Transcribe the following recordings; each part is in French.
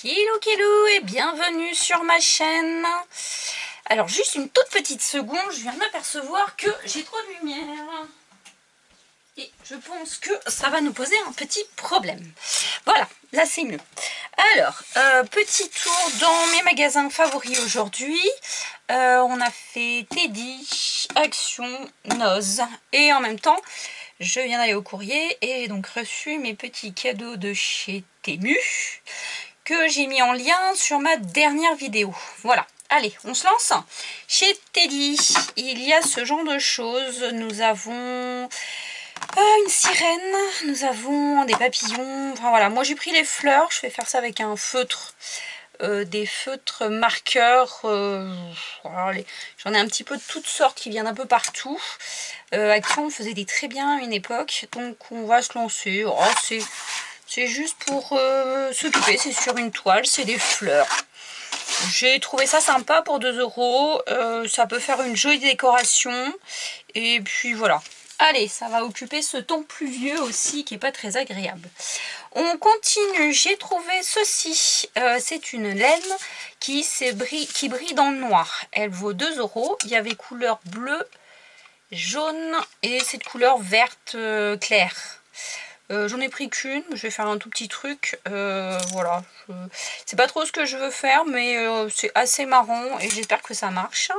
Hello et bienvenue sur ma chaîne. Alors juste une toute petite seconde, je viens de m'apercevoir que j'ai trop de lumière. Et je pense que ça va nous poser un petit problème. Voilà, là c'est mieux. Alors, petit tour dans mes magasins favoris aujourd'hui. On a fait Teddy, Action, Noz. Et en même temps, je viens d'aller au courrier et j'ai donc reçu mes petits cadeaux de chez Temu que j'ai mis en lien sur ma dernière vidéo. Voilà. Allez, on se lance. Chez Teddy, il y a ce genre de choses. Nous avons une sirène, nous avons des papillons. Enfin voilà, moi j'ai pris les fleurs. Je vais faire ça avec un feutre. Des feutres marqueurs. J'en ai un petit peu de toutes sortes qui viennent un peu partout. Action, on faisait des très bien à une époque. Donc on va se lancer. Oh, c'est juste pour s'occuper. C'est sur une toile, c'est des fleurs. J'ai trouvé ça sympa pour 2 €. Ça peut faire une jolie décoration. Et puis voilà. Allez, ça va occuper ce temps pluvieux aussi qui n'est pas très agréable. On continue. J'ai trouvé ceci. C'est une laine qui brille dans le noir. Elle vaut 2 €. Il y avait couleur bleue, jaune et cette couleur verte claire. J'en ai pris qu'une, je vais faire un tout petit truc, voilà, c'est pas trop ce que je veux faire, mais c'est assez marrant et j'espère que ça marche.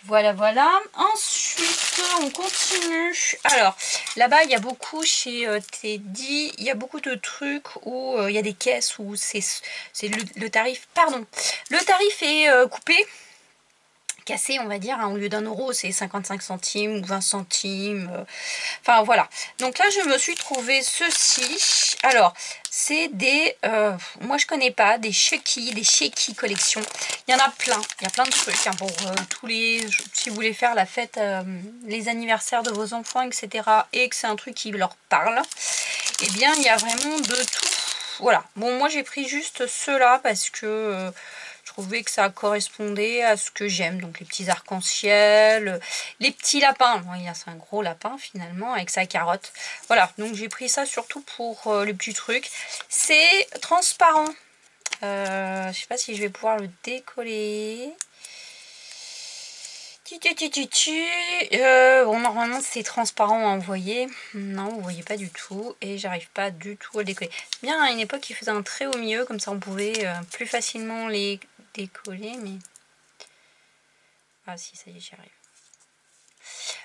Voilà, voilà. Ensuite, on continue. Alors, là-bas, il y a beaucoup chez Teddy, il y a beaucoup de trucs où il y a des caisses où c'est le tarif, pardon, le tarif est coupé. Cassé, on va dire, hein, au lieu d'1 €, c'est 55 centimes ou 20 centimes. Enfin, voilà. Donc là, je me suis trouvé ceci. Alors, c'est des... moi, je connais pas. Des Sheki collection. Il y en a plein. Il y a plein de trucs hein, pour tous les... Si vous voulez faire la fête, les anniversaires de vos enfants, etc. Et que c'est un truc qui leur parle. Eh bien, il y a vraiment de tout. Voilà. Bon, moi, j'ai pris juste ceux-là parce que... je trouvais que ça correspondait à ce que j'aime. Donc les petits arcs-en-ciel, les petits lapins. Bon, c'est un gros lapin finalement avec sa carotte. Voilà, donc j'ai pris ça surtout pour les petits trucs. C'est transparent. Je sais pas si je vais pouvoir le décoller. Bon, normalement c'est transparent hein, vous voyez. Non, vous voyez pas du tout. Et j'arrive pas du tout à le décoller. Bien, à une époque, il faisait un trait au milieu. Comme ça, on pouvait plus facilement les décoller. Mais... ah si, ça y est, j'y arrive.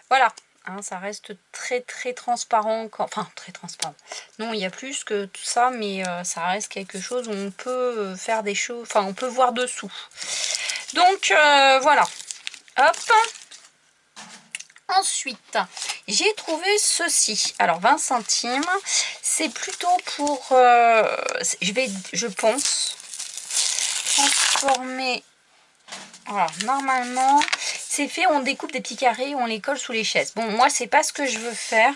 Voilà. Hein, ça reste très transparent. Enfin, très transparent. Non, il y a plus que tout ça. Mais ça reste quelque chose où on peut faire des choses... enfin, on peut voir dessous. Donc, voilà. Hop. Ensuite, j'ai trouvé ceci. Alors, 20 centimes. C'est plutôt pour... je pense, transformer... voilà, normalement, c'est fait, on découpe des petits carrés, on les colle sous les chaises. Bon, moi, c'est pas ce que je veux faire.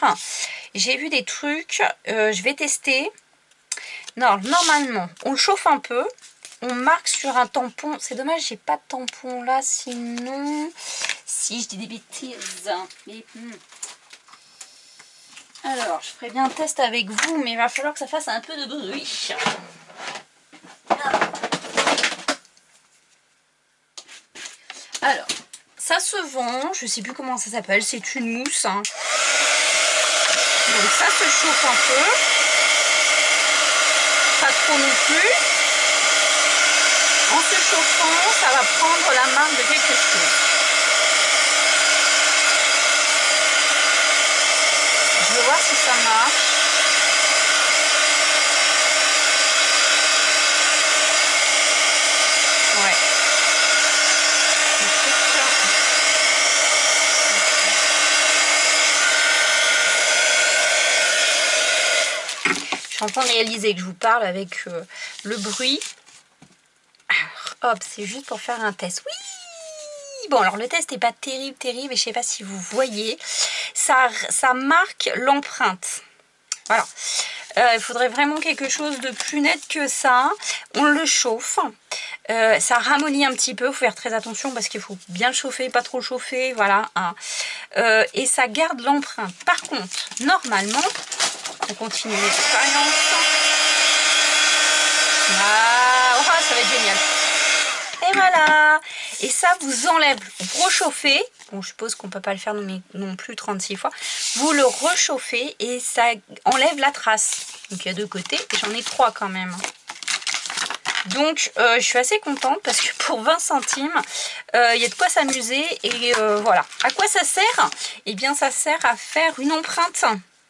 J'ai vu des trucs, je vais tester. Non, normalement, on le chauffe un peu. On marque sur un tampon. C'est dommage, j'ai pas de tampon là, sinon... si, je dis des bêtises. Mais, alors, je ferai bien un test avec vous, mais il va falloir que ça fasse un peu de bruit. Alors, ça se vend, je sais plus comment ça s'appelle, c'est une mousse. Hein. Donc ça se chauffe un peu. Pas trop non plus. En se chauffant, ça va prendre la marque de quelque chose. Je vais voir si ça marche. Ouais. Je suis en train de réaliser que je vous parle avec le bruit. Alors, hop, c'est juste pour faire un test. Oui! Bon, alors le test n'est pas terrible, et je sais pas si vous voyez. Ça marque l'empreinte. Voilà. Il faudrait vraiment quelque chose de plus net que ça. On le chauffe. Ça ramollit un petit peu. Il faut faire très attention parce qu'il faut bien le chauffer, pas trop le chauffer. Voilà. Hein. Et ça garde l'empreinte. Par contre, normalement, on continue l'expérience. Voilà. génial. Et voilà. Et ça vous enlève, vous rechauffez. Bon, je suppose qu'on peut pas le faire non plus 36 fois. Vous le rechauffez et ça enlève la trace. Donc il y a deux côtés et j'en ai 3 quand même. Donc je suis assez contente parce que pour 20 centimes, il y a de quoi s'amuser. Et voilà. À quoi ça sert? Eh bien ça sert à faire une empreinte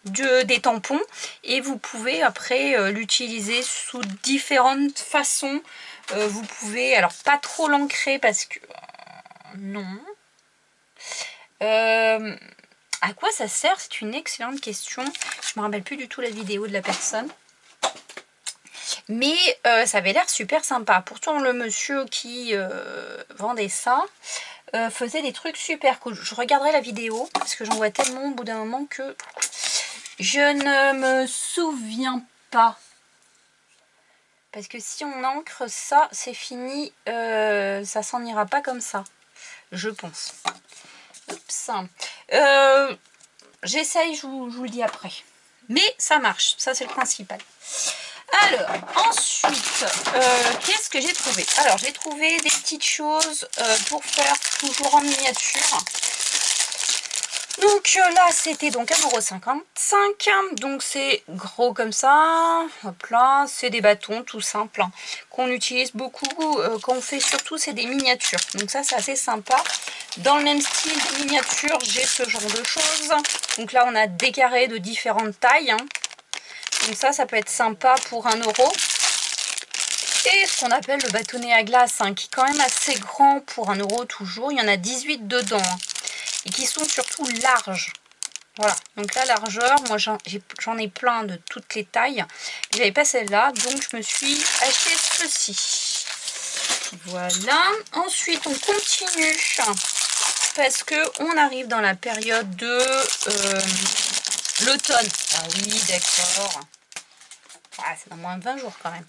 des tampons. Et vous pouvez après l'utiliser sous différentes façons. Vous pouvez, alors pas trop l'ancrer parce que... non. À quoi ça sert? C'est une excellente question. Je me rappelle plus du tout la vidéo de la personne. Mais ça avait l'air super sympa. Pourtant le monsieur qui vendait ça faisait des trucs super cool. Je regarderai la vidéo parce que j'en vois tellement au bout d'un moment que je ne me souviens pas. Parce que si on ancre ça, c'est fini. Ça s'en ira pas comme ça. Je pense. Oups. J'essaye, je vous le dis après. Mais ça marche. Ça, c'est le principal. Alors, ensuite, qu'est-ce que j'ai trouvé? Alors, j'ai trouvé des petites choses pour faire toujours en miniature. Donc là, c'était donc 1,55 €. Donc c'est gros comme ça. Hop là, c'est des bâtons tout simples hein, qu'on utilise beaucoup quand on fait surtout c'est des miniatures. Donc ça, c'est assez sympa. Dans le même style de miniature, j'ai ce genre de choses. Donc là, on a des carrés de différentes tailles. Hein. Donc ça peut être sympa pour 1 €. Et ce qu'on appelle le bâtonnet à glace, hein, qui est quand même assez grand pour 1 € toujours. Il y en a 18 dedans. Hein. Et qui sont surtout larges. Voilà, donc la largeur, moi j'en ai plein de toutes les tailles. J'avais pas celle-là, donc je me suis acheté ceci. Voilà, ensuite on continue parce que on arrive dans la période de l'automne. Ah oui, d'accord. Ah, c'est dans moins de 20 jours quand même.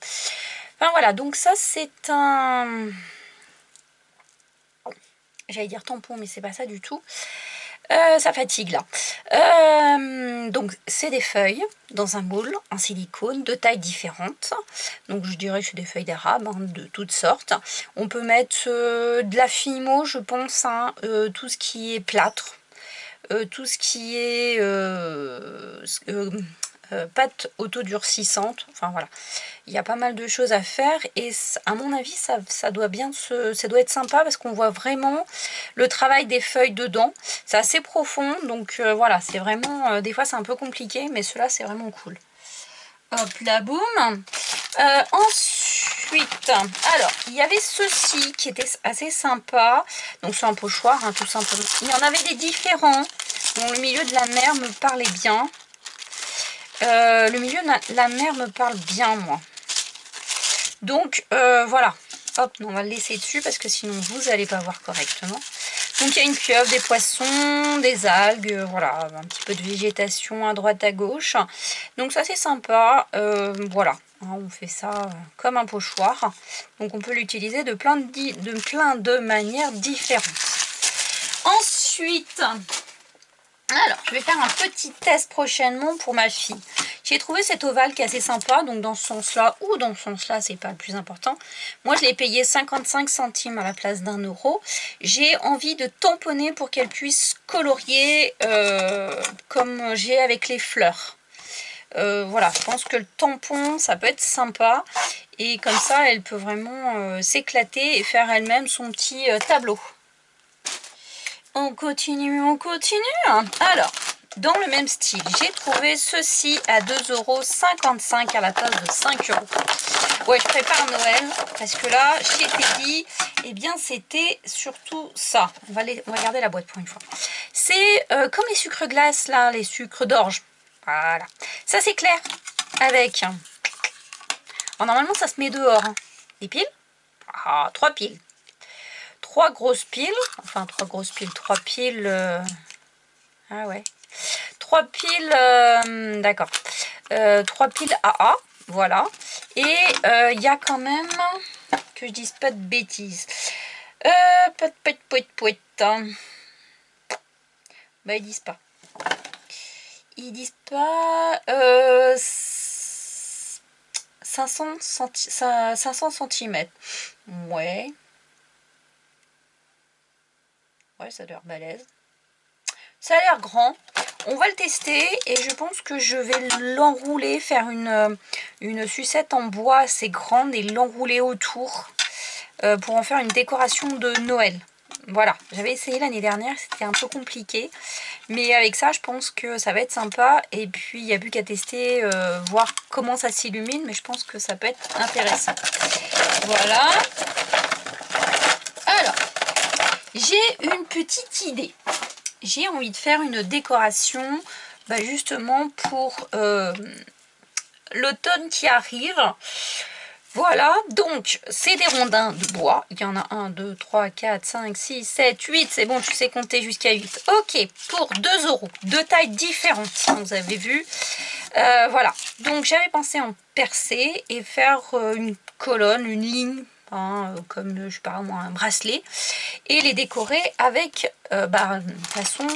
Enfin voilà, donc ça c'est un... J'allais dire tampon, mais c'est pas ça du tout. Ça fatigue là. Donc c'est des feuilles dans un moule en silicone de tailles différentes. Donc je dirais que c'est des feuilles d'érable hein, de toutes sortes. On peut mettre de la Fimo, je pense, hein, tout ce qui est plâtre, tout ce qui est pâte autodurcissante. Enfin voilà, il y a pas mal de choses à faire et à mon avis ça doit être sympa parce qu'on voit vraiment le travail des feuilles dedans. C'est assez profond donc voilà, c'est vraiment des fois c'est un peu compliqué mais cela c'est vraiment cool. Hop là, boum. Ensuite, alors il y avait ceci qui était assez sympa. Donc c'est un pochoir hein, tout simplement. Il y en avait des différents dont le milieu de la mer me parlait bien. Le milieu de la mer me parle bien moi. Donc voilà, hop, on va le laisser dessus parce que sinon vous n'allez pas voir correctement. Donc il y a une pieuvre, des poissons, des algues, voilà, un petit peu de végétation à droite à gauche. Donc ça c'est sympa, voilà, hein, on fait ça comme un pochoir. Donc on peut l'utiliser de plein de manières différentes. Ensuite... alors, je vais faire un petit test prochainement pour ma fille. J'ai trouvé cet ovale qui est assez sympa, donc dans ce sens-là ou dans ce sens-là, c'est pas le plus important. Moi, je l'ai payé 55 centimes à la place d'1 €. J'ai envie de tamponner pour qu'elle puisse colorier comme j'ai avec les fleurs. Voilà, je pense que le tampon, ça peut être sympa. Et comme ça, elle peut vraiment s'éclater et faire elle-même son petit tableau. On continue, on continue. Alors, dans le même style, j'ai trouvé ceci à 2,55 € à la place de 5 €. Ouais, je prépare Noël parce que là, je t'ai dit, eh bien, c'était surtout ça. On va garder la boîte pour une fois. C'est comme les sucres glaces, là, les sucres d'orge. Voilà. Ça, c'est clair. Avec. Alors, normalement, ça se met dehors. Hein. Des piles. Ah, 3 piles. 3 grosses piles, enfin 3 grosses piles, 3 piles, ah ouais, 3 piles, d'accord, 3 piles AA, voilà, et il y a quand même, que je dise pas de bêtises, bah ils disent pas, 500 cm. Ouais. Ouais, ça a l'air balèze. Ça a l'air grand. On va le tester et je pense que je vais l'enrouler, faire une sucette en bois assez grande et l'enrouler autour pour en faire une décoration de Noël. Voilà, j'avais essayé l'année dernière, c'était un peu compliqué. Mais avec ça, je pense que ça va être sympa. Et puis, il n'y a plus qu'à tester, voir comment ça s'illumine. Mais je pense que ça peut être intéressant. Voilà. Alors, j'ai une petite idée. J'ai envie de faire une décoration justement pour l'automne qui arrive. Voilà, donc c'est des rondins de bois. Il y en a 1, 2, 3, 4, 5, 6, 7, 8. C'est bon, tu sais compter jusqu'à 8. Ok, pour 2 €. Deux tailles différentes, vous avez vu. Voilà, donc j'avais pensé en percer et faire une colonne, une ligne, comme je sais pas moi, un bracelet. Et les décorer avec façon...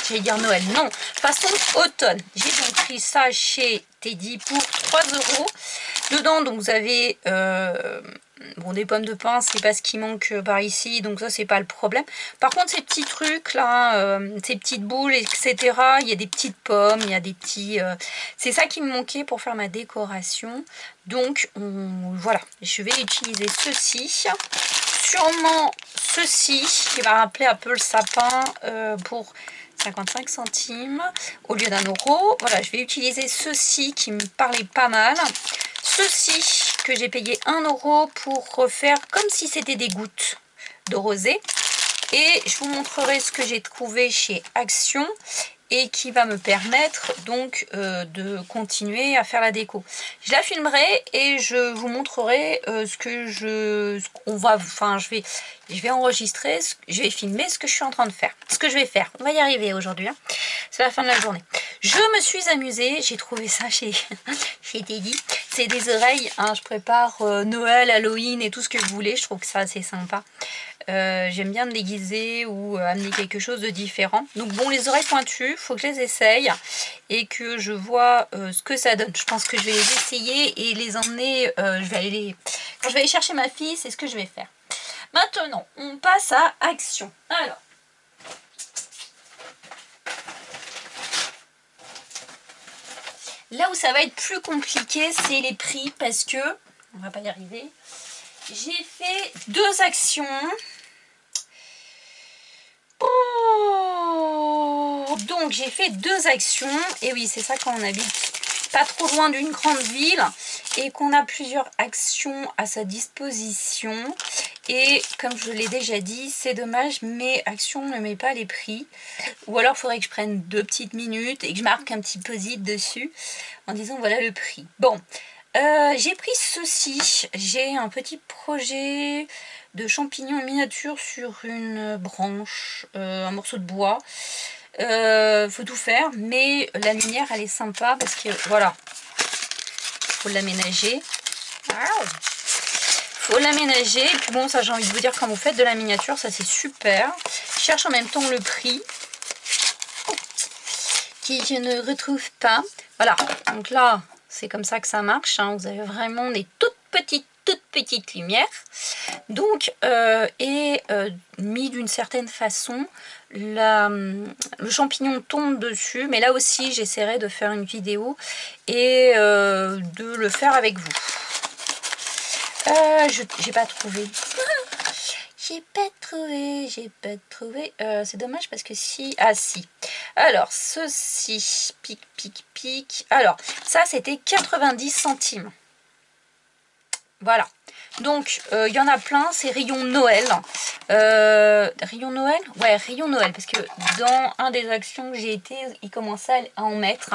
j'allais dire Noël, non, façon automne. J'ai donc pris ça chez Teddy pour 3 €. Dedans, donc vous avez des pommes de pin, c'est pas ce qui manque par ici, donc ça c'est pas le problème. Par contre, ces petits trucs là, ces petites boules, etc., il y a des petites pommes, il y a des petits... c'est ça qui me manquait pour faire ma décoration. Donc voilà, je vais utiliser ceci. Sûrement ceci qui va rappeler un peu le sapin pour 55 centimes au lieu d'1 €. Voilà, je vais utiliser ceci qui me parlait pas mal. Ceci que j'ai payé 1 € pour refaire comme si c'était des gouttes de rosée. Et je vous montrerai ce que j'ai trouvé chez Action et qui va me permettre donc de continuer à faire la déco. Je la filmerai et je vous montrerai je vais enregistrer, je vais filmer ce que je suis en train de faire. Ce que je vais faire, on va y arriver aujourd'hui, hein. C'est la fin de la journée. Je me suis amusée, j'ai trouvé ça chez Teddy. C'est des oreilles, hein, je prépare Noël, Halloween et tout ce que vous voulez. Je trouve que ça assez sympa. J'aime bien me déguiser ou amener quelque chose de différent. Donc bon, les oreilles pointues, il faut que je les essaye et que je vois ce que ça donne. Je pense que je vais les essayer et les emmener, quand je vais aller chercher ma fille, c'est ce que je vais faire. Maintenant, on passe à Action. Alors, là où ça va être plus compliqué, c'est les prix parce que, on va pas y arriver, j'ai fait 2 actions. Donc j'ai fait 2 actions, et oui c'est ça quand on habite pas trop loin d'une grande ville et qu'on a plusieurs actions à sa disposition. Et comme je l'ai déjà dit, c'est dommage, mais Action ne met pas les prix. Ou alors il faudrait que je prenne 2 petites minutes et que je marque un petit post-it dessus en disant voilà le prix. Bon, j'ai pris ceci. J'ai un petit projet de champignons miniatures sur une branche, un morceau de bois. Faut tout faire, mais la lumière elle est sympa parce que voilà, faut l'aménager. Faut l'aménager. Et puis bon, ça j'ai envie de vous dire, quand vous faites de la miniature, ça c'est super. Je cherche en même temps le prix qui je ne retrouve pas. Voilà, donc là c'est comme ça que ça marche, hein. Vous avez vraiment des toutes petites lumières. Donc mis d'une certaine façon, le champignon tombe dessus, mais là aussi j'essaierai de faire une vidéo et de le faire avec vous. J'ai pas trouvé. J'ai pas trouvé. C'est dommage parce que si... Ah si. Alors, ceci, pic. Alors, ça c'était 90 centimes. Voilà. Donc, il y en a plein, c'est rayon Noël. Rayon Noël? Ouais, rayon Noël, parce que dans un des actions que j'ai été, ils commençaient à en mettre.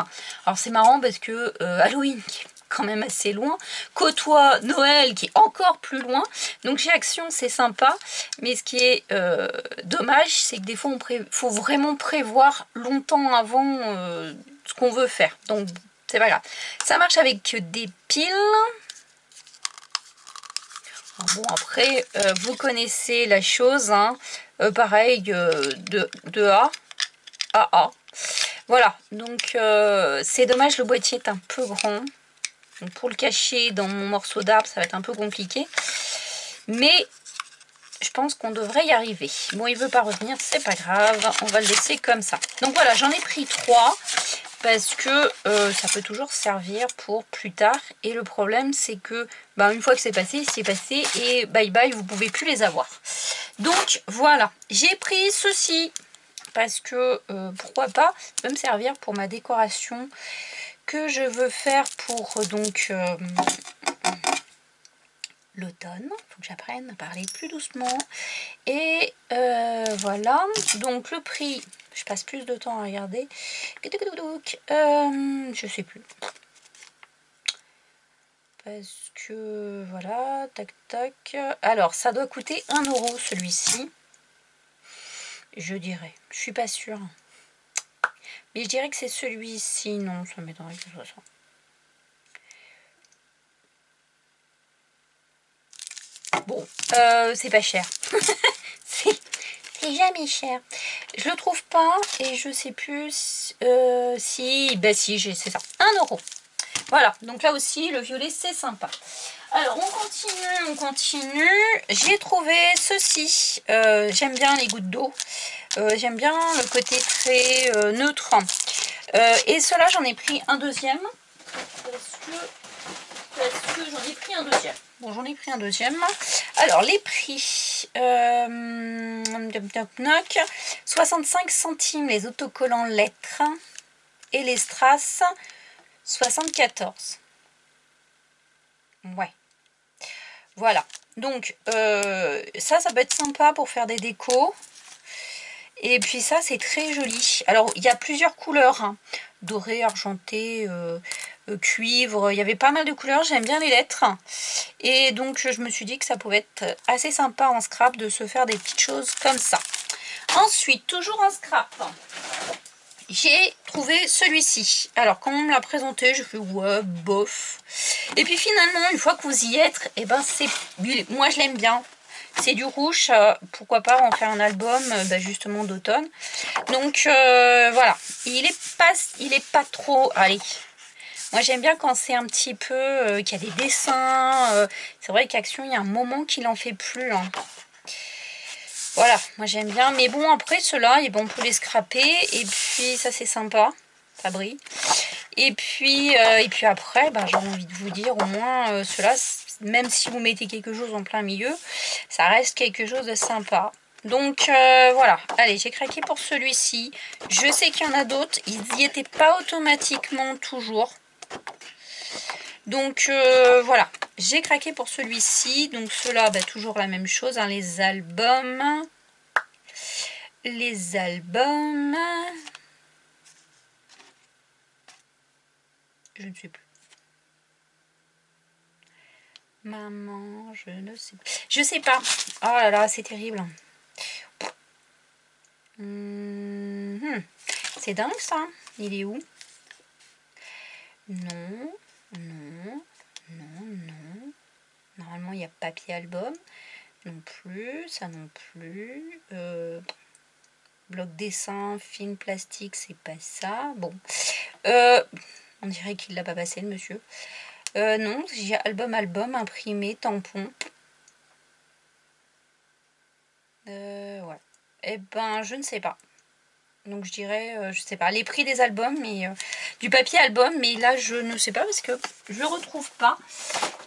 Alors, c'est marrant parce que Halloween, qui est quand même assez loin, côtoie Noël, qui est encore plus loin. Donc, chez Action, c'est sympa. Mais ce qui est dommage, c'est que des fois, faut vraiment prévoir longtemps avant ce qu'on veut faire. Donc, c'est pas grave. Ça marche avec des piles. Bon, après, vous connaissez la chose, hein. Pareil, de A à A. Voilà, donc c'est dommage, le boîtier est un peu grand. Donc pour le cacher dans mon morceau d'arbre, ça va être un peu compliqué. Mais je pense qu'on devrait y arriver. Bon, il veut pas revenir, c'est pas grave. On va le laisser comme ça. Donc voilà, j'en ai pris 3 parce que ça peut toujours servir pour plus tard. Et le problème, c'est que une fois que c'est passé et bye bye, vous pouvez plus les avoir. Donc voilà, j'ai pris ceci parce que pourquoi pas, ça peut me servir pour ma décoration que je veux faire pour donc l'automne. Faut que j'apprenne à parler plus doucement. Et voilà, donc le prix, je passe plus de temps à regarder. Je sais plus. Parce que voilà, tac tac. Alors ça doit coûter 1 € celui-ci. Je dirais. Je suis pas sûre. Mais je dirais que c'est celui-ci. Non, ça m'étonnerait que ce soit ça. Bon, c'est pas cher. C'est jamais cher. Je le trouve pas et je sais plus si... si, c'est ça. 1 €. Voilà, donc là aussi, le violet, c'est sympa. Alors, on continue. J'ai trouvé ceci. J'aime bien les gouttes d'eau. J'aime bien le côté très neutre. Et cela, j'en ai pris un deuxième. Parce que j'en ai pris un deuxième. Bon, j'en ai pris un deuxième. Alors, les prix. 65 centimes les autocollants lettres. Et les strass, 74. Ouais. Voilà. Donc, ça peut être sympa pour faire des décos. Et puis ça, c'est très joli. Alors, il y a plusieurs couleurs. Hein. Doré, argenté, cuivre. Il y avait pas mal de couleurs. J'aime bien les lettres. Et donc, je me suis dit que ça pouvait être assez sympa en scrap de se faire des petites choses comme ça. Ensuite, toujours en scrap, j'ai trouvé celui-ci. Alors, quand on me l'a présenté, je fais ouais, bof. Et puis finalement, une fois que vous y êtes, moi je l'aime bien. C'est du rouge, pourquoi pas en faire un album justement d'automne. Donc voilà, il est pas trop... Allez, moi j'aime bien quand c'est un petit peu, qu'il y a des dessins. C'est vrai qu'Action, il y a un moment qu'il en fait plus. Hein. Voilà, moi j'aime bien. Mais bon, après ceux-là, on peut les scraper. Et puis ça c'est sympa, ça brille. Et puis après, j'ai envie de vous dire, au moins ceux-là, même si vous mettez quelque chose en plein milieu, ça reste quelque chose de sympa. Donc voilà, allez, j'ai craqué pour celui-ci. Je sais qu'il y en a d'autres, ils n'y étaient pas automatiquement toujours. Donc voilà, j'ai craqué pour celui-ci. Donc ceux-là, toujours la même chose, hein, les albums. Les albums. Je ne sais plus. Maman, je ne sais pas. Je sais pas. Oh là là, c'est terrible. C'est dingue ça. Il est où? Non, non, non, non. Normalement, il y a papier album. Non plus, ça non plus. Bloc dessin, film plastique, c'est pas ça. Bon. On dirait qu'il l'a pas passé, le monsieur. Non, j'ai album, imprimé, tampon. Ouais. Eh ben, je ne sais pas. Donc je dirais, je sais pas, les prix des albums, mais du papier album, mais là je ne sais pas parce que je le retrouve pas.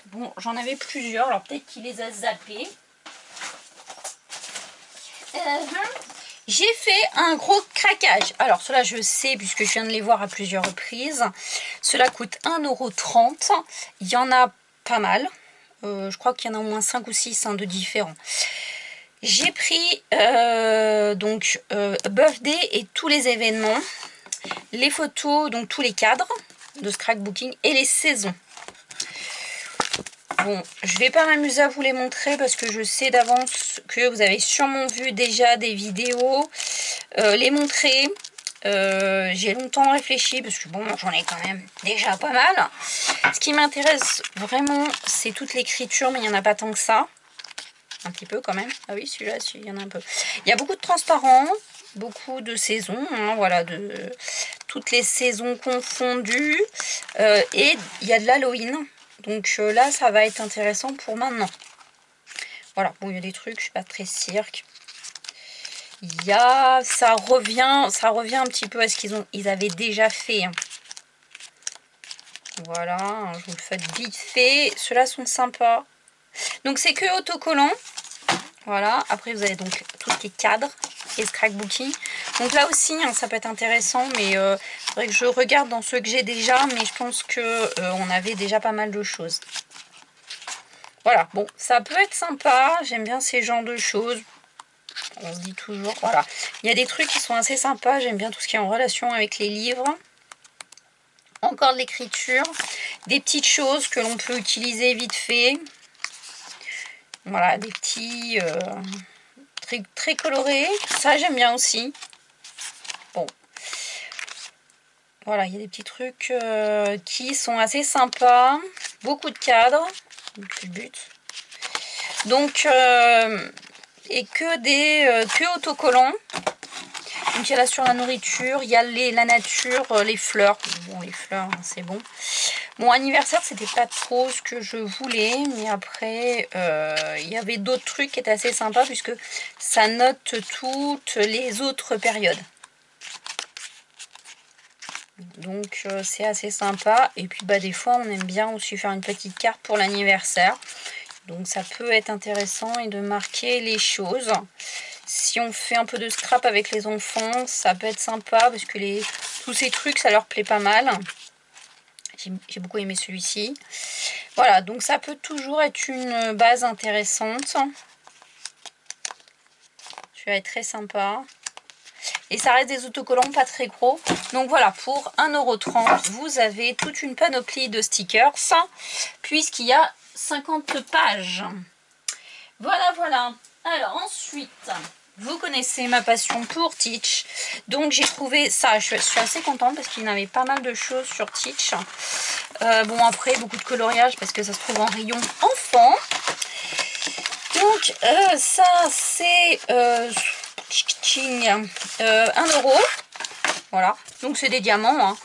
Bon, j'en avais plusieurs, alors peut-être qu'il les a zappés. J'ai fait un gros craquage. Alors cela je sais puisque je viens de les voir à plusieurs reprises. Cela coûte 1,30 €. Il y en a pas mal. Je crois qu'il y en a au moins 5 ou 6 de différents. J'ai pris birthday et tous les événements, les photos, donc tous les cadres de scrapbooking et les saisons. Bon, je vais pas m'amuser à vous les montrer parce que je sais d'avance que vous avez sûrement vu déjà des vidéos les montrer. J'ai longtemps réfléchi parce que bon, j'en ai quand même déjà pas mal. Ce qui m'intéresse vraiment, c'est toute l'écriture, mais il n'y en a pas tant que ça. Un petit peu quand même. Ah oui, celui-là, il y en a un peu. Il y a beaucoup de transparents, beaucoup de saisons, hein, voilà, de toutes les saisons confondues. Et il y a de l'Halloween. Donc là, ça va être intéressant pour maintenant. Voilà, bon, il y a des trucs, je suis pas très cirque. Il y a, ça revient un petit peu à ce ils avaient déjà fait. Hein. Voilà, je vous le fais vite fait. Ceux-là sont sympas. Donc c'est que autocollant. Voilà, après vous avez donc tout ce qui est cadre et scrapbooking. Donc là aussi, hein, ça peut être intéressant, mais il faudrait que je regarde dans ceux que j'ai déjà, mais je pense que on avait déjà pas mal de choses. Voilà, bon, ça peut être sympa, j'aime bien ces genres de choses. On se dit toujours, voilà. Il y a des trucs qui sont assez sympas, j'aime bien tout ce qui est en relation avec les livres. Encore de l'écriture, des petites choses que l'on peut utiliser vite fait. Voilà, des petits trucs très colorés, ça j'aime bien aussi. Bon, voilà, il y a des petits trucs qui sont assez sympas. Beaucoup de cadres, c'est le but. Donc, et que autocollants. Donc il y a là sur la nourriture, il y a la nature, les fleurs. Bon, les fleurs, c'est bon. Mon anniversaire, c'était pas trop ce que je voulais, mais après, il y avait d'autres trucs qui étaient assez sympas puisque ça note toutes les autres périodes. Donc c'est assez sympa. Et puis bah des fois, on aime bien aussi faire une petite carte pour l'anniversaire. Donc ça peut être intéressant et de marquer les choses. Si on fait un peu de scrap avec les enfants, ça peut être sympa parce que tous ces trucs, ça leur plaît pas mal. J'ai beaucoup aimé celui-ci. Voilà, donc ça peut toujours être une base intéressante. Celui-là est très sympa. Et ça reste des autocollants pas très gros. Donc voilà, pour 1,30 €, vous avez toute une panoplie de stickers. Puisqu'il y a 50 pages. Voilà, voilà. Alors ensuite, vous connaissez ma passion pour Teach. Donc j'ai trouvé ça, je suis assez contente parce qu'il y en avait pas mal de choses sur Teach. Bon après, beaucoup de coloriage parce que ça se trouve en rayon enfant. Donc ça c'est 1 €. Voilà, donc c'est des diamants hein,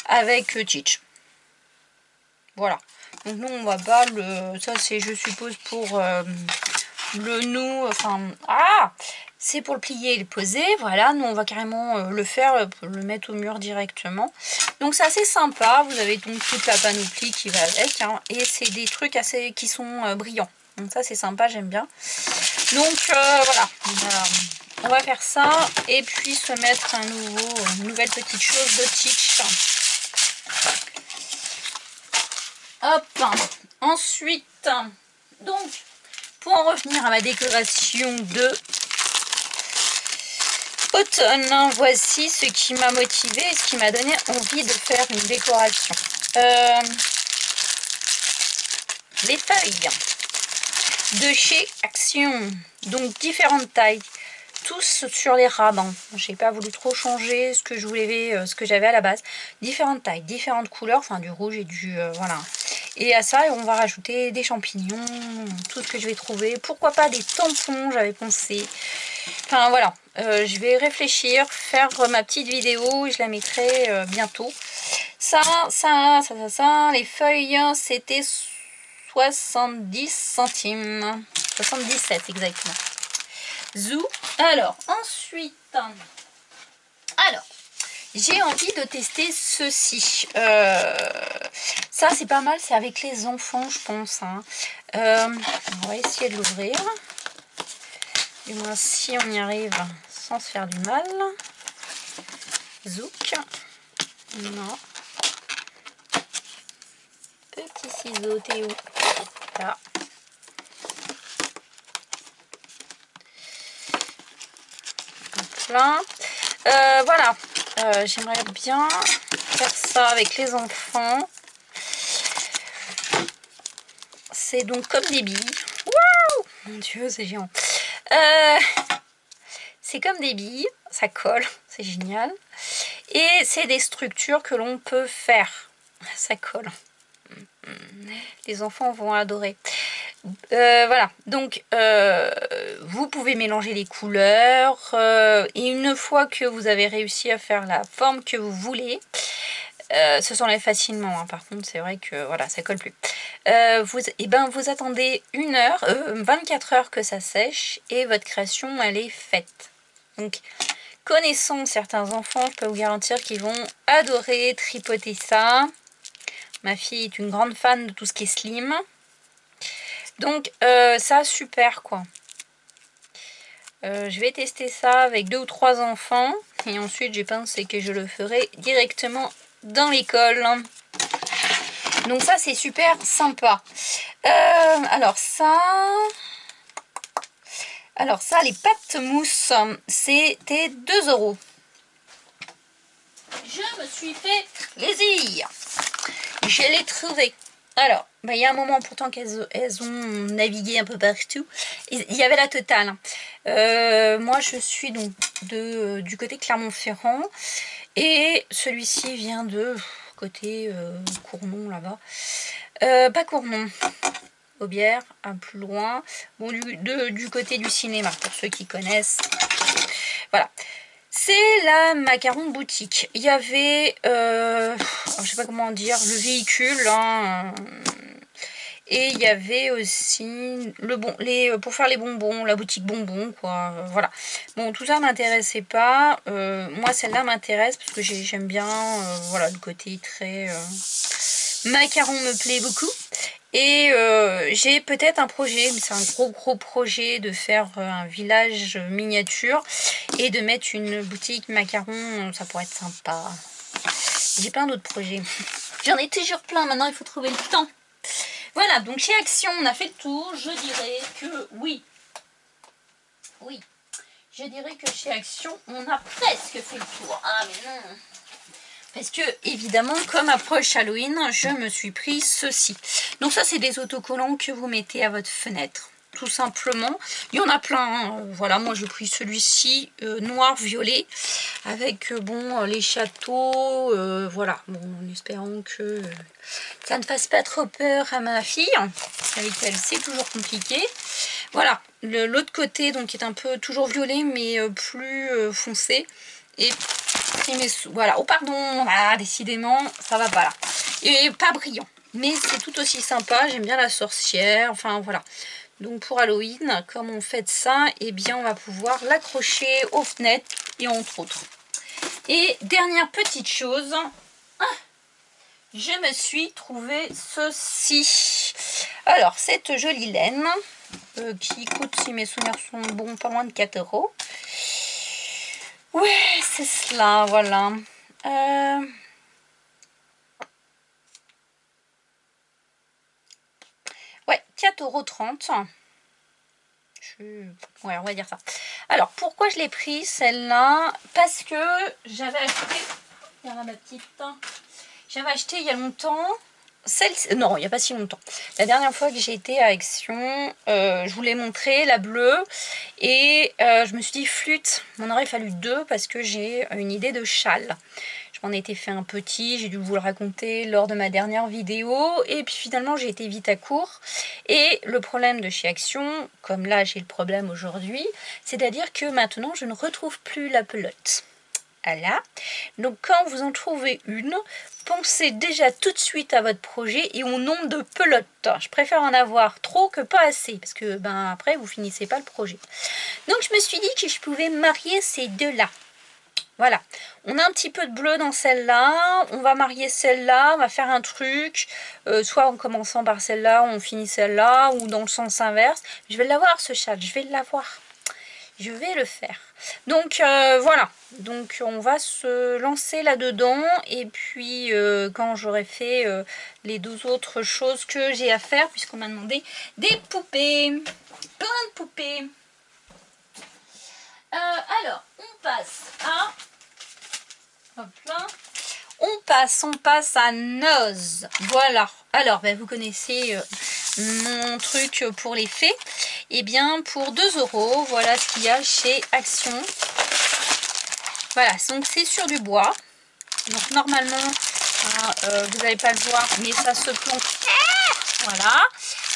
avec Teach. Voilà. Donc nous on va pas le... Ça c'est je suppose pour... le nous, enfin, c'est pour le plier et le poser, voilà, nous on va carrément le faire, le mettre au mur directement, donc c'est assez sympa, vous avez donc toute la panoplie qui va avec, hein, et c'est des trucs assez qui sont brillants, donc ça c'est sympa, j'aime bien, donc voilà, on va faire ça, et puis se mettre une nouvelle petite chose de Teach. Hop, ensuite, donc, pour en revenir à ma décoration de automne, voici ce qui m'a motivé et ce qui m'a donné envie de faire une décoration. Les feuilles de chez Action, donc différentes tailles, tous sur les rabans. J'ai pas voulu trop changer ce que je voulais, ce que j'avais à la base. Différentes tailles, différentes couleurs, enfin du rouge et du voilà. Et à ça, on va rajouter des champignons, tout ce que je vais trouver. Pourquoi pas des tampons, j'avais pensé. Enfin voilà, je vais réfléchir, faire ma petite vidéo et je la mettrai bientôt. Ça, les feuilles, c'était 70 centimes. 77 exactement. Zou. Alors, ensuite... Alors, j'ai envie de tester ceci. Ça, c'est pas mal. C'est avec les enfants, je pense. Hein. On va essayer de l'ouvrir. Du moins, si on y arrive sans se faire du mal. Zouk. Non. Petit ciseau, t'es où? Là. Plein. Voilà. J'aimerais bien faire ça avec les enfants. C'est donc comme des billes. Waouh! Mon Dieu, c'est géant. C'est comme des billes, ça colle, c'est génial. Et c'est des structures que l'on peut faire. Ça colle. Les enfants vont adorer. Voilà, donc vous pouvez mélanger les couleurs et une fois que vous avez réussi à faire la forme que vous voulez, Ça s'enlève facilement, hein. Par contre c'est vrai que voilà, ça colle plus. Vous attendez 24 heures que ça sèche et votre création elle est faite. Donc connaissant certains enfants, je peux vous garantir qu'ils vont adorer tripoter ça. Ma fille est une grande fan de tout ce qui est slim. Donc ça super quoi. Je vais tester ça avec 2 ou 3 enfants et ensuite j'ai pensé que je le ferai directement dans l'école. Donc ça c'est super sympa. Alors ça les pâtes mousse c'était 2 €. Je me suis fait plaisir. Je l'ai trouvé. Alors, il y a un moment pourtant qu'elles ont navigué un peu partout. Il y avait la totale. Moi, je suis donc du côté Clermont-Ferrand. Et celui-ci vient de côté Cournon, là-bas. Pas Cournon. Aubière, un peu plus loin. Bon, du côté du cinéma, pour ceux qui connaissent. Voilà. C'est la macaron boutique. Il y avait, je sais pas comment dire, le véhicule, hein, et il y avait aussi pour faire les bonbons, la boutique bonbons, quoi. Voilà. Bon, tout ça m'intéressait pas. Moi, celle-là m'intéresse parce que j'aime bien, voilà, le côté très macaron me plaît beaucoup. Et j'ai peut-être un projet, mais c'est un gros projet de faire un village miniature et de mettre une boutique macaron, ça pourrait être sympa. J'ai plein d'autres projets. J'en ai toujours plein, maintenant il faut trouver le temps. Voilà, donc chez Action, on a fait le tour. Je dirais que oui. Oui. Je dirais que chez Action, on a presque fait le tour. Ah mais non. Parce que, évidemment, comme approche Halloween, je me suis pris ceci. Donc ça, c'est des autocollants que vous mettez à votre fenêtre. Tout simplement. Il y en a plein. Hein. Voilà, moi, j'ai pris celui-ci, noir-violet. Avec, les châteaux. Voilà. Bon, en espérant que ça ne fasse pas trop peur à ma fille. Avec elle, c'est toujours compliqué. Voilà. L'autre côté, donc, est un peu toujours violet, mais plus foncé. Et voilà, oh pardon, ah, décidément ça va pas là, et pas brillant, mais c'est tout aussi sympa. J'aime bien la sorcière, enfin voilà. Donc pour Halloween, comme on fait de ça, et bien on va pouvoir l'accrocher aux fenêtres et entre autres. Et dernière petite chose, je me suis trouvé ceci. Alors cette jolie laine qui coûte, si mes souvenirs sont bons, pas loin de 4 €. Ouais, c'est cela, voilà. Ouais, 4,30 €. Ouais, on va dire ça. Alors, pourquoi je l'ai pris, celle-là? Parce que j'avais acheté... Regarde ma petite. J'avais acheté il y a longtemps... Non, il n'y a pas si longtemps. La dernière fois que j'ai été à Action, je vous l'ai montré, la bleue. Et je me suis dit, flûte, m'en aurait fallu 2 parce que j'ai une idée de châle. Je m'en étais fait un petit, j'ai dû vous le raconter lors de ma dernière vidéo. Et puis finalement, j'ai été vite à court. Et le problème de chez Action, comme là j'ai le problème aujourd'hui, c'est-à-dire que maintenant, je ne retrouve plus la pelote. Voilà. Donc quand vous en trouvez une, pensez déjà tout de suite à votre projet et au nombre de pelotes. Je préfère en avoir trop que pas assez, parce que après vous finissez pas le projet. Donc je me suis dit que je pouvais marier ces deux-là. Voilà, on a un petit peu de bleu dans celle-là, on va marier celle-là, on va faire un truc, soit en commençant par celle-là, on finit celle-là, ou dans le sens inverse. Je vais l'avoir ce chat, je vais l'avoir. Je vais le faire. Donc voilà, donc on va se lancer là-dedans et puis quand j'aurai fait les 2 autres choses que j'ai à faire, puisqu'on m'a demandé des poupées, plein de poupées. Alors, on passe à... Hop là. On passe à Noz. Voilà. Alors, vous connaissez mon truc pour les fées. Et bien, pour 2 €, voilà ce qu'il y a chez Action. Voilà, donc c'est sur du bois. Donc normalement, vous n'allez pas le voir, mais ça se plante. Voilà,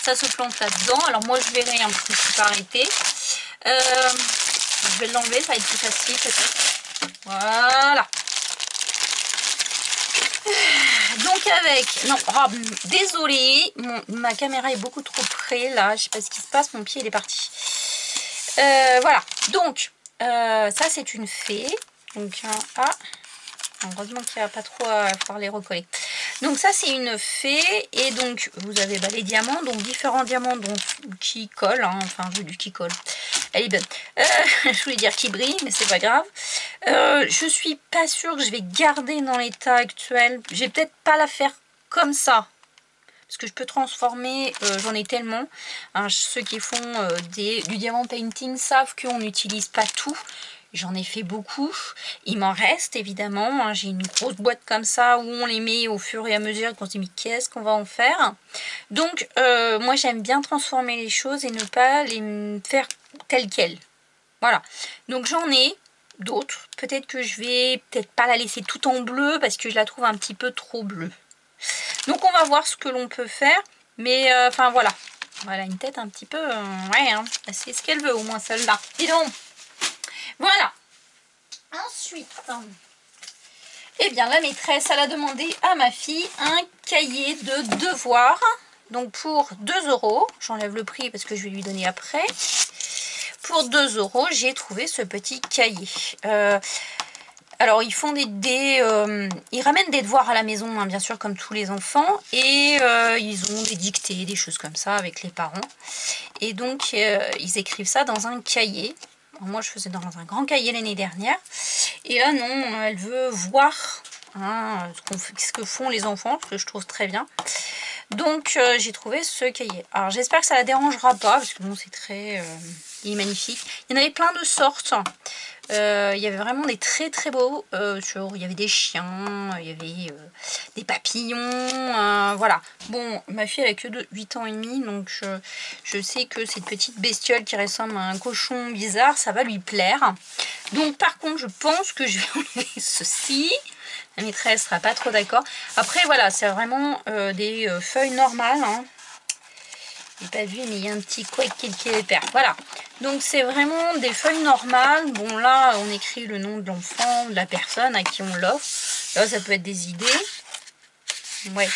ça se plante là-dedans. Alors moi, je verrai un petit peu arrêter. Je vais l'enlever, ça va être plus facile peut-être. Voilà. Donc avec... Non, oh, désolée, ma caméra est beaucoup trop près là. Je sais pas ce qui se passe, mon pied il est parti. Voilà, donc ça c'est une fée. Donc ah, heureusement qu'il n'y a pas trop à pouvoir les recoller. Donc ça c'est une fée et donc vous avez les diamants, donc différents diamants qui collent, hein, enfin qui collent. Elle est bonne. Je voulais dire qui brille, mais c'est pas grave. Je suis pas sûre que je vais garder dans l'état actuel. Je vais peut-être pas la faire comme ça. Parce que je peux transformer, j'en ai tellement. Hein, ceux qui font du diamant painting savent qu'on n'utilise pas tout. J'en ai fait beaucoup. Il m'en reste évidemment. Hein, j'ai une grosse boîte comme ça où on les met au fur et à mesure qu'on se dit mais qu'est-ce qu'on va en faire. Donc moi j'aime bien transformer les choses et ne pas les faire telles quelles. Voilà. Donc j'en ai d'autres. Peut-être que je vais peut-être pas la laisser tout en bleu parce que je la trouve un petit peu trop bleue. Donc on va voir ce que l'on peut faire. Mais enfin voilà. Voilà une tête un petit peu... ouais, hein, c'est ce qu'elle veut au moins celle-là. Dis donc. Voilà. Ensuite, eh bien la maîtresse, elle a demandé à ma fille un cahier de devoirs. Donc pour 2 €, j'enlève le prix parce que je vais lui donner après. Pour 2 €, j'ai trouvé ce petit cahier. Alors ils font ils ramènent des devoirs à la maison, hein, bien sûr comme tous les enfants. Et ils ont des dictées, des choses comme ça avec les parents. Et donc ils écrivent ça dans un cahier. Moi je faisais dans un grand cahier l'année dernière et là non, elle veut voir hein, ce que font les enfants, ce que je trouve très bien. Donc j'ai trouvé ce cahier. Alors j'espère que ça la dérangera pas parce que bon c'est très... il est magnifique. Il y en avait plein de sortes. Il y avait vraiment des très très beaux. Il y avait des chiens, il y avait des papillons. Voilà. Bon, ma fille elle a que 8 ans et demi, donc je sais que cette petite bestiole qui ressemble à un cochon bizarre, ça va lui plaire. Donc par contre, je pense que je vais enlever ceci. La maîtresse sera pas trop d'accord. Après voilà, c'est vraiment des feuilles normales. Hein. J'ai pas vu, mais il y a un petit couac qui est perd. Voilà. Donc c'est vraiment des feuilles normales. Bon là, on écrit le nom de l'enfant, de la personne à qui on l'offre. Là, ça peut être des idées. Ouais.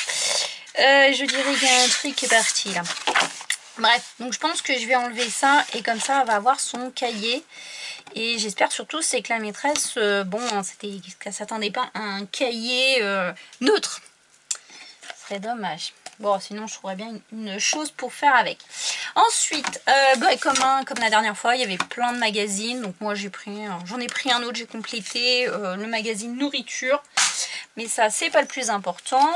Je dirais qu'il y a un truc qui est parti là. Bref, donc je pense que je vais enlever ça et comme ça, elle va avoir son cahier. Et j'espère surtout c'est que la maîtresse, bon, c'était qu'elle s'attendait pas à un cahier neutre. Ce serait dommage. Bon, sinon je trouverais bien une chose pour faire avec. Ensuite, comme la dernière fois, il y avait plein de magazines. Donc moi j'en ai pris un autre, j'ai complété le magazine nourriture. Mais ça, c'est pas le plus important.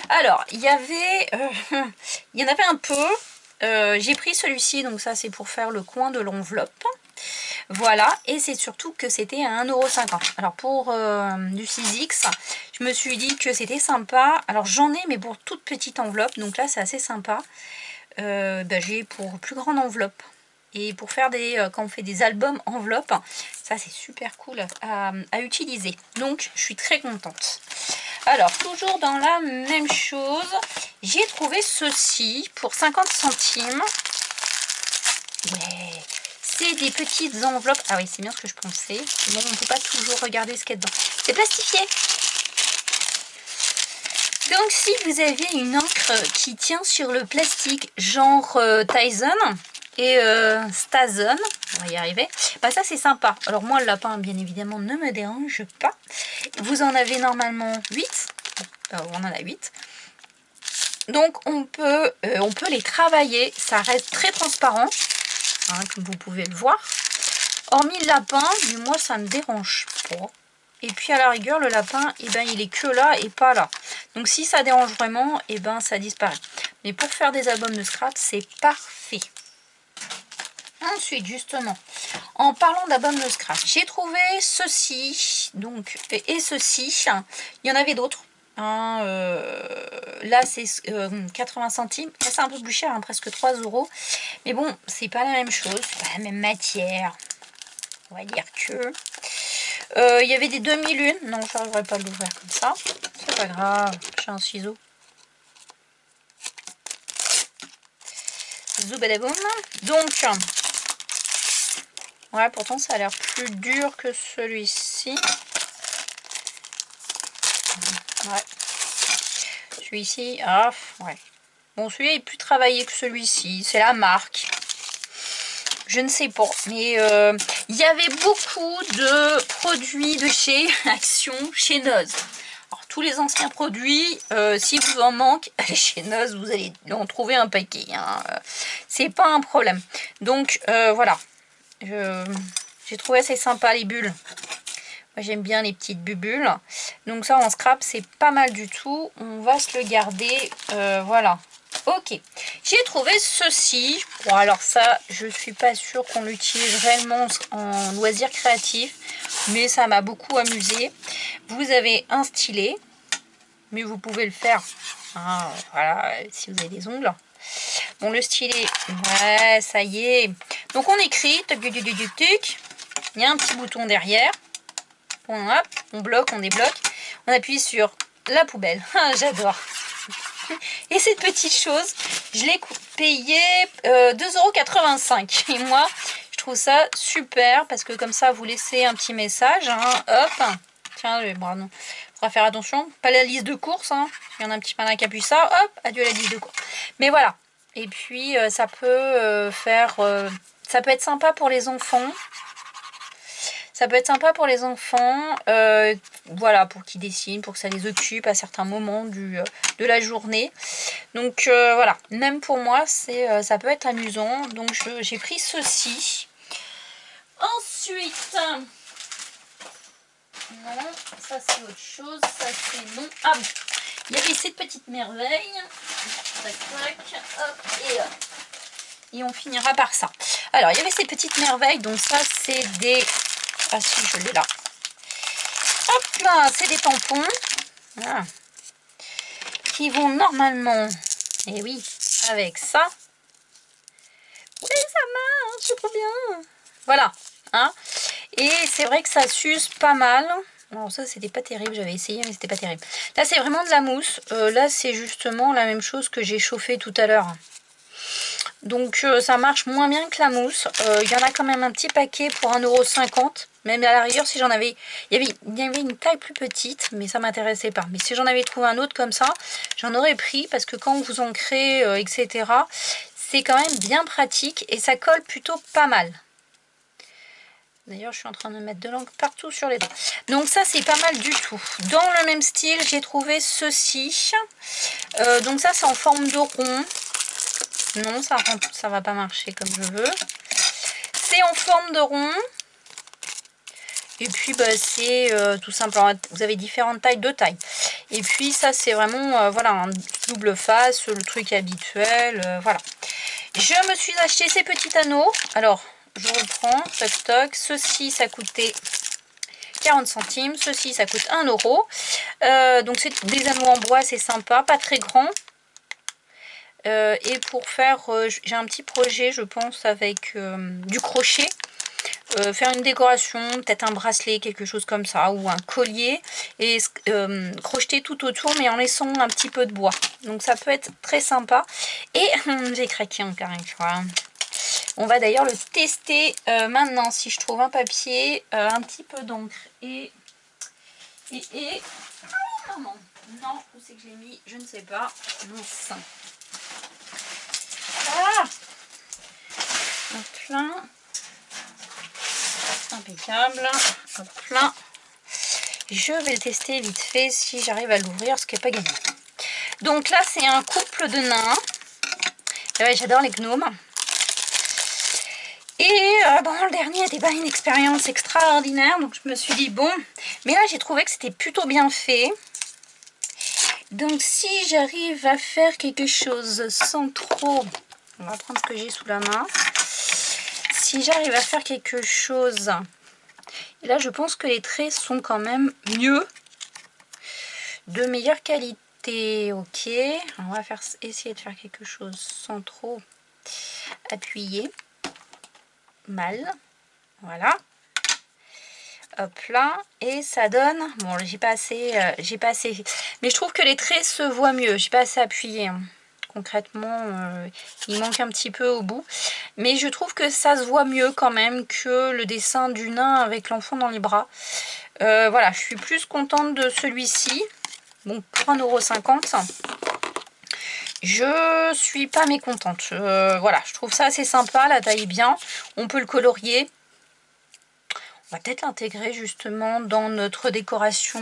Alors, il y en avait un peu. J'ai pris celui-ci, donc ça c'est pour faire le coin de l'enveloppe. Voilà, et c'est surtout que c'était à 1,50 €. Alors pour du 6X, je me suis dit que c'était sympa. Alors j'en ai, mais pour toute petite enveloppe, donc là c'est assez sympa. J'ai pour plus grande enveloppe. Et pour faire quand on fait des albums enveloppes, ça c'est super cool à utiliser. Donc je suis très contente. Alors toujours dans la même chose, j'ai trouvé ceci pour 50 centimes. Ouais. C'est des petites enveloppes. Ah oui, c'est bien ce que je pensais. Bon, on ne peut pas toujours regarder ce qu'il y a dedans. C'est plastifié. Donc, si vous avez une encre qui tient sur le plastique, genre Tyson et Stason, on va y arriver, bah ça c'est sympa. Alors moi, le lapin, bien évidemment, ne me dérange pas. Vous en avez normalement 8. On en a 8. Donc, on peut les travailler. Ça reste très transparent. Hein, comme vous pouvez le voir, hormis le lapin, mais moi ça me dérange pas. Et puis à la rigueur le lapin, il est que là et pas là. Donc si ça dérange vraiment, ça disparaît. Mais pour faire des albums de scrap, c'est parfait. Ensuite justement, en parlant d'albums de scrap, j'ai trouvé ceci donc et ceci. Il y en avait d'autres. Hein, là c'est 80 centimes, c'est un peu plus cher, hein, presque 3 €, mais bon c'est pas la même chose, c'est pas la même matière, on va dire que il y avait des demi-lunes, non je n'arriverai pas à l'ouvrir comme ça, c'est pas grave, j'ai un ciseau. Zoubadaboum. Donc ouais, pourtant ça a l'air plus dur que celui-ci. Ouais. Celui-ci, ah, ouais. Bon, celui-là est plus travaillé que celui-ci. C'est la marque. Je ne sais pas. Mais il y avait beaucoup de produits de chez Action, chez Noz. Alors, tous les anciens produits, si vous en manque, chez Noz, vous allez en trouver un paquet. Hein. C'est pas un problème. Donc, voilà. J'ai trouvé assez sympa les bulles. Moi, j'aime bien les petites bulles. Donc ça, en scrap, c'est pas mal du tout. On va se le garder. Voilà. Ok. J'ai trouvé ceci. Bon, alors ça, je suis pas sûre qu'on l'utilise réellement en loisir créatif. Mais ça m'a beaucoup amusé. Vous avez un stylet. Mais vous pouvez le faire. Hein, voilà, si vous avez des ongles. Bon, le stylet, ouais, ça y est. Donc on écrit. Il y a un petit bouton derrière. On bloque, on débloque, on appuie sur la poubelle. Ah, j'adore. Et cette petite chose, je l'ai payée 2,85 €. Et moi, je trouve ça super parce que comme ça, vous laissez un petit message. Hein, hop. Tiens, bon, non. Faudra faire attention. Pas la liste de courses. Hein. Il y en a un petit malin qui appuie ça. Hop, adieu la liste de courses. Mais voilà. Et puis, ça peut ça peut être sympa pour les enfants. Ça peut être sympa pour les enfants, voilà, pour qu'ils dessinent, pour que ça les occupe à certains moments de la journée. Donc voilà, même pour moi, ça peut être amusant. Donc j'ai pris ceci. Ensuite, non, ça c'est autre chose, ça c'est non. Ah oui, il y avait cette petite merveille. Tac, tac, hop, et on finira par ça. Alors, il y avait ces petites merveilles, donc ça c'est des... Ah si, je l'ai là. Hop là, c'est des tampons. Ah. Qui vont normalement, et oui, avec ça. Oui, ça marche, c'est trop bien. Voilà. Hein. Et c'est vrai que ça s'use pas mal. Alors ça, c'était pas terrible, j'avais essayé, mais c'était pas terrible. Là, c'est vraiment de la mousse. Là, c'est justement la même chose que j'ai chauffé tout à l'heure. Donc ça marche moins bien que la mousse. Il y en a quand même un petit paquet pour 1,50 €. Même à la rigueur, si j'en avais... Il y avait une taille plus petite, mais ça m'intéressait pas. Mais si j'en avais trouvé un autre comme ça, j'en aurais pris. Parce que quand vous ancrez, etc., c'est quand même bien pratique. Et ça colle plutôt pas mal. D'ailleurs, je suis en train de mettre de l'encre partout sur les doigts. Donc ça, c'est pas mal du tout. Dans le même style, j'ai trouvé ceci. Donc ça, c'est en forme de rond. Non, ça va pas marcher comme je veux. C'est en forme de rond. Et puis, bah, c'est tout simplement, vous avez différentes tailles de taille. Et puis, ça, c'est vraiment, voilà, un double face, le truc habituel, voilà. Je me suis acheté ces petits anneaux. Alors, je reprends, toc toc. Ceci, ça coûtait 40 centimes. Ceci, ça coûte 1 €. Donc, c'est des anneaux en bois, c'est sympa, pas très grand. Et pour faire, j'ai un petit projet, je pense, avec du crochet. Faire une décoration, peut-être un bracelet, quelque chose comme ça, ou un collier, et crocheter tout autour, mais en laissant un petit peu de bois. Donc ça peut être très sympa. Et j'ai craqué encore une fois. On va d'ailleurs le tester maintenant, si je trouve un papier, un petit peu d'encre, et... Oh, non, non, où c'est que je l'ai mis? Je ne sais pas. Mince. Ah, hop là. Impeccable. Hop là. Je vais le tester vite fait si j'arrive à l'ouvrir, ce qui n'est pas gagné. Donc là, c'est un couple de nains. Ouais, j'adore les gnomes. Et bon, le dernier n'était pas une expérience extraordinaire, donc je me suis dit bon. Mais là, j'ai trouvé que c'était plutôt bien fait. Donc si j'arrive à faire quelque chose sans trop... On va prendre ce que j'ai sous la main. Si j'arrive à faire quelque chose... Et là, je pense que les traits sont quand même mieux. De meilleure qualité. Ok. On va essayer de faire quelque chose sans trop appuyer. Mal. Voilà. Hop là. Et ça donne... Bon, j'ai pas assez... Mais je trouve que les traits se voient mieux. J'ai pas assez appuyé. Hein. Concrètement, il manque un petit peu au bout. Mais je trouve que ça se voit mieux quand même que le dessin du nain avec l'enfant dans les bras. Voilà, je suis plus contente de celui-ci. Bon, pour 1,50 €, je suis pas mécontente. Voilà, je trouve ça assez sympa, la taille est bien. On peut le colorier. On va peut-être l'intégrer justement dans notre décoration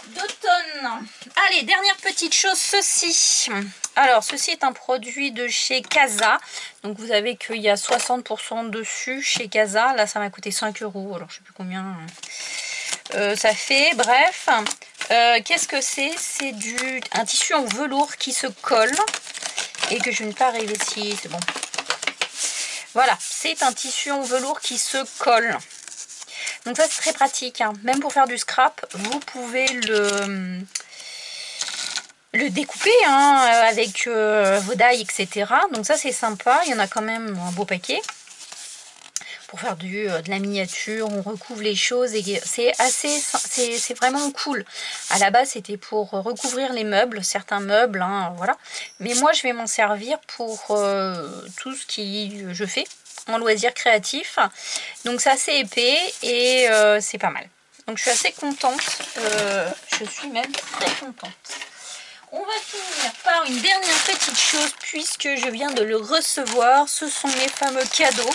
d'automne. Allez, dernière petite chose, ceci. Alors, ceci est un produit de chez Casa. Donc, vous avez qu'il y a 60% dessus chez Casa. Là, ça m'a coûté 5 €. Alors, je sais plus combien ça fait. Bref, qu'est-ce que c'est? C'est un tissu en velours qui se colle. Et que je ne vais pas arriver ici, c'est bon. Voilà, c'est un tissu en velours qui se colle. Donc ça, c'est très pratique, hein. Même pour faire du scrap, vous pouvez le découper, hein, avec vos die, etc. Donc ça, c'est sympa. Il y en a quand même un beau paquet. Pour faire de la miniature, on recouvre les choses et c'est vraiment cool. À la base, c'était pour recouvrir les meubles, certains meubles, hein, voilà. Mais moi, je vais m'en servir pour tout ce que je fais en loisir créatif. Donc c'est assez épais et c'est pas mal. Donc je suis assez contente, je suis même très contente. On va finir par une dernière petite chose puisque je viens de le recevoir. Ce sont mes fameux cadeaux.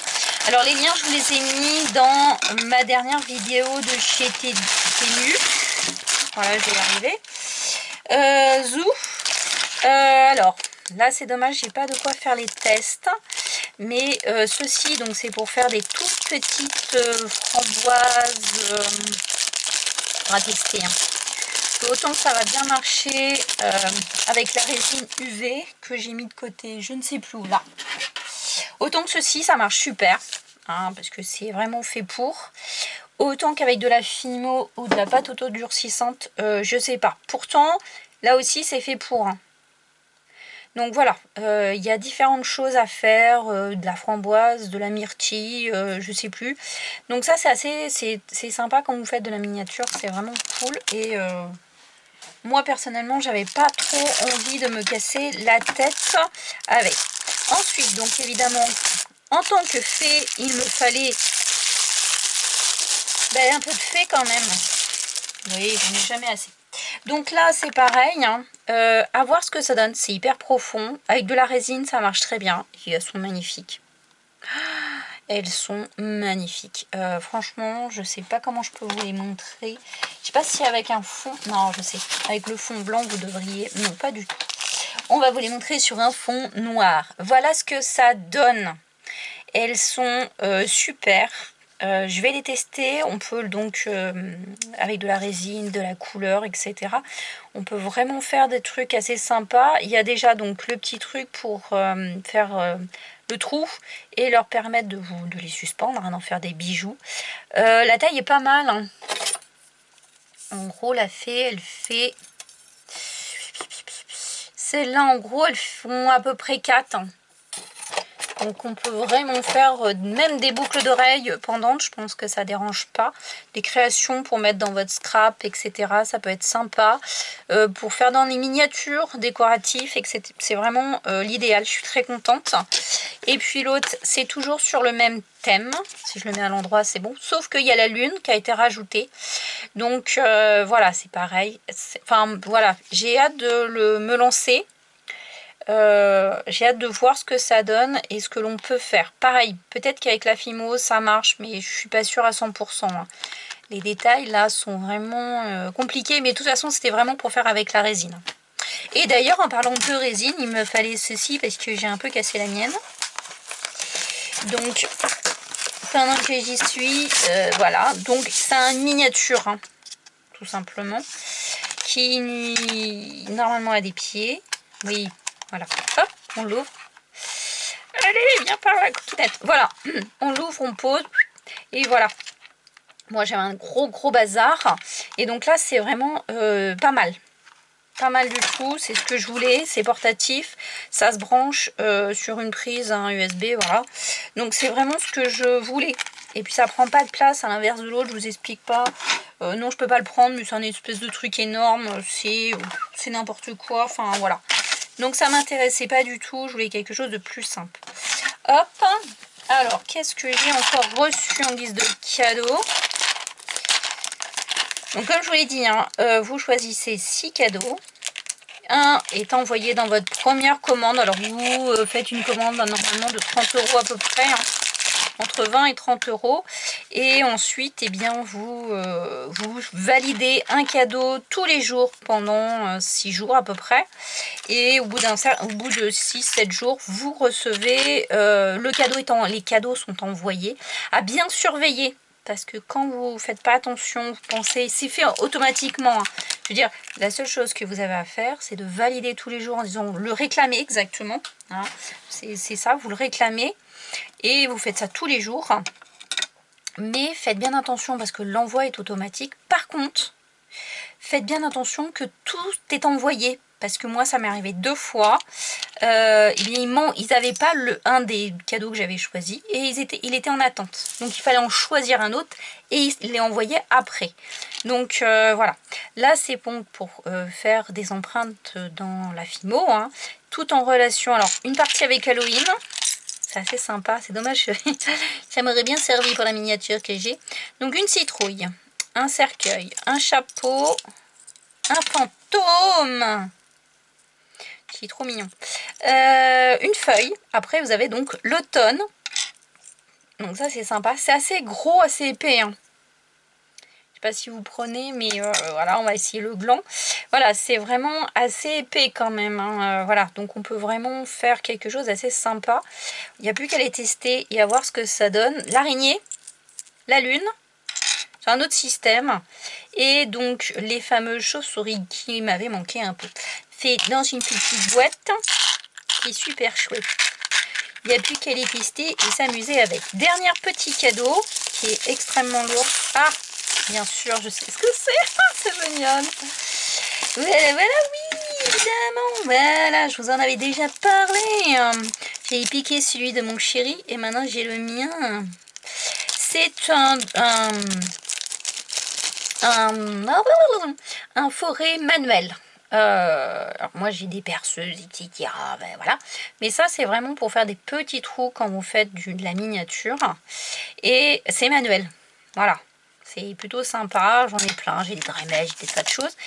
Alors les liens, je vous les ai mis dans ma dernière vidéo de chez Temu. Voilà, je vais y arriver. Zou. Alors, là c'est dommage, j'ai pas de quoi faire les tests. Mais ceci, donc c'est pour faire des toutes petites framboises. On va tester, hein. Autant que ça va bien marcher avec la résine UV que j'ai mis de côté, je ne sais plus où là. Autant que ceci, ça marche super, hein, parce que c'est vraiment fait pour. Autant qu'avec de la Fimo ou de la pâte auto-durcissante, je sais pas. Pourtant, là aussi, c'est fait pour. Hein. Donc voilà, il y a différentes choses à faire, de la framboise, de la myrtille, je sais plus. Donc ça, c'est sympa quand vous faites de la miniature, c'est vraiment cool. Et moi, personnellement, j'avais pas trop envie de me casser la tête avec. Ensuite, donc évidemment, en tant que fée, il me fallait un peu de fée quand même. Oui, j'en ai jamais assez. Donc là, c'est pareil, hein. À voir ce que ça donne. C'est hyper profond. Avec de la résine, ça marche très bien. Et elles sont magnifiques. Elles sont magnifiques. Franchement, je sais pas comment je peux vous les montrer. Je sais pas si avec un fond... Non, je sais. Avec le fond blanc, vous devriez... Non, pas du tout. On va vous les montrer sur un fond noir. Voilà ce que ça donne. Elles sont super. Je vais les tester. On peut donc, avec de la résine, de la couleur, etc. On peut vraiment faire des trucs assez sympas. Il y a déjà donc le petit truc pour faire le trou et leur permettre de les suspendre, hein, d'en faire des bijoux. La taille est pas mal. Hein. En gros, la fée, elle fait... Celles-là, en gros, elles font à peu près 4 ans. Donc on peut vraiment faire même des boucles d'oreilles pendantes, je pense que ça dérange pas. Des créations pour mettre dans votre scrap, etc. Ça peut être sympa. Pour faire dans les miniatures décoratifs, etc. C'est vraiment l'idéal, je suis très contente. Et puis l'autre, c'est toujours sur le même thème. Si je le mets à l'endroit, c'est bon. Sauf qu'il y a la lune qui a été rajoutée. Donc voilà, c'est pareil. Enfin voilà, j'ai hâte de me lancer. J'ai hâte de voir ce que ça donne et ce que l'on peut faire. Pareil, peut-être qu'avec la Fimo ça marche, mais je suis pas sûre à 100%. Hein. Les détails là sont vraiment compliqués, mais de toute façon c'était vraiment pour faire avec la résine. Et d'ailleurs, en parlant de résine, il me fallait ceci parce que j'ai un peu cassé la mienne. Donc, pendant que j'y suis, voilà. Donc, c'est une miniature, hein, tout simplement, qui normalement a des pieds. Oui. Voilà, hop, on l'ouvre. Allez, viens par la coquinette. Voilà, on l'ouvre, on pose. Et voilà. Moi, j'avais un gros bazar. Et donc là, c'est vraiment pas mal. Pas mal du tout. C'est ce que je voulais. C'est portatif. Ça se branche sur une prise, un USB, voilà. Donc, c'est vraiment ce que je voulais. Et puis, ça prend pas de place à l'inverse de l'autre. Je vous explique pas. Non, je peux pas le prendre, mais c'est un espèce de truc énorme. C'est n'importe quoi. Enfin, voilà. Donc ça m'intéressait pas du tout, je voulais quelque chose de plus simple. Hop, alors qu'est-ce que j'ai encore reçu en guise de cadeau? Donc comme je vous l'ai dit, hein, vous choisissez 6 cadeaux. Un est envoyé dans votre première commande. Alors vous faites une commande normalement de 30 € à peu près, hein, entre 20 et 30 €. Et ensuite, eh bien, vous validez un cadeau tous les jours pendant 6 jours à peu près. Et au bout de 6-7 jours, vous recevez le cadeau les cadeaux sont envoyés. À bien surveiller. Parce que quand vous ne faites pas attention, vous pensez, c'est fait automatiquement. Hein. Je veux dire, la seule chose que vous avez à faire, c'est de valider tous les jours en disant, le réclamer exactement. Hein. C'est ça, vous le réclamez. Et vous faites ça tous les jours. Mais faites bien attention parce que l'envoi est automatique. Par contre, faites bien attention que tout est envoyé. Parce que moi, ça m'est arrivé 2 fois. Ils n'avaient pas un des cadeaux que j'avais choisi. Et il était en attente. Donc, il fallait en choisir un autre. Et il les envoyait après. Donc, voilà. Là, c'est bon pour faire des empreintes dans la Fimo. Hein, tout en relation. Alors, une partie avec Halloween. C'est assez sympa. C'est dommage. Ça m'aurait bien servi pour la miniature que j'ai. Donc, une citrouille. Un cercueil. Un chapeau. Un fantôme. Qui est trop mignon. Une feuille. Après, vous avez donc l'automne. Donc ça, c'est sympa. C'est assez gros, assez épais. Hein. Je sais pas si vous prenez, mais voilà, on va essayer le gland. Voilà, c'est vraiment assez épais quand même. Hein. Voilà, donc on peut vraiment faire quelque chose d'assez sympa. Il n'y a plus qu'à les tester et à voir ce que ça donne. L'araignée, la lune. C'est un autre système. Et donc, les fameuses chauves-souris qui m'avaient manqué un peu. Fait dans une petite boîte qui est super chouette. Il n'y a plus qu'à les tester et s'amuser avec. Dernier petit cadeau qui est extrêmement lourd. Ah, bien sûr, je sais ce que c'est. C'est génial. Voilà, oui, évidemment. Voilà, je vous en avais déjà parlé. J'ai piqué celui de mon chéri et maintenant j'ai le mien. C'est un forêt manuel. Alors moi j'ai des perceuses, etc. Ben voilà. Mais ça c'est vraiment pour faire des petits trous quand vous faites de la miniature. Et c'est manuel. Voilà. C'est plutôt sympa. J'en ai plein. J'ai des vraies mèches, des tas de choses.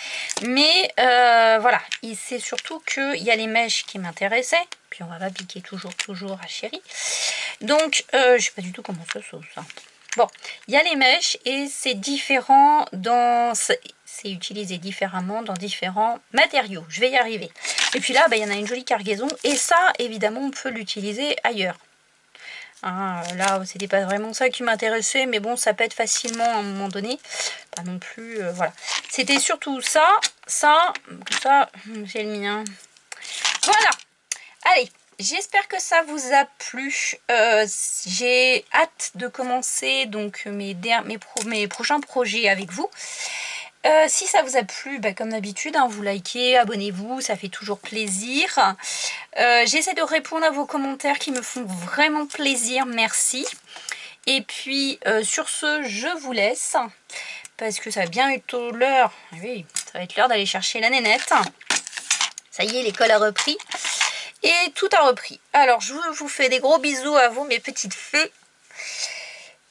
Mais voilà. C'est surtout qu'il y a les mèches qui m'intéressaient. Puis on va pas piquer toujours à chérie. Donc je sais pas du tout comment ça sauce ça. Bon, il y a les mèches et c'est différent c'est utilisé différemment dans différents matériaux. Je vais y arriver. Et puis là, il y en a une jolie cargaison. Et ça, évidemment, on peut l'utiliser ailleurs. Hein, là, c'était pas vraiment ça qui m'intéressait. Mais bon, ça pète facilement à un moment donné. Pas non plus, voilà. C'était surtout ça. Ça, j'ai le mien. Voilà. Allez. J'espère que ça vous a plu. J'ai hâte de commencer donc mes prochains projets avec vous. Si ça vous a plu, comme d'habitude, hein, vous likez, abonnez-vous, ça fait toujours plaisir. J'essaie de répondre à vos commentaires qui me font vraiment plaisir, merci. Et puis sur ce, je vous laisse parce que ça va bien être l'heure. Oui, ça va être l'heure d'aller chercher la nénette. Ça y est, l'école a repris. Et tout a repris. Alors, je vous fais des gros bisous à vous, mes petites fées.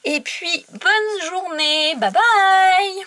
Et puis, bonne journée. Bye bye.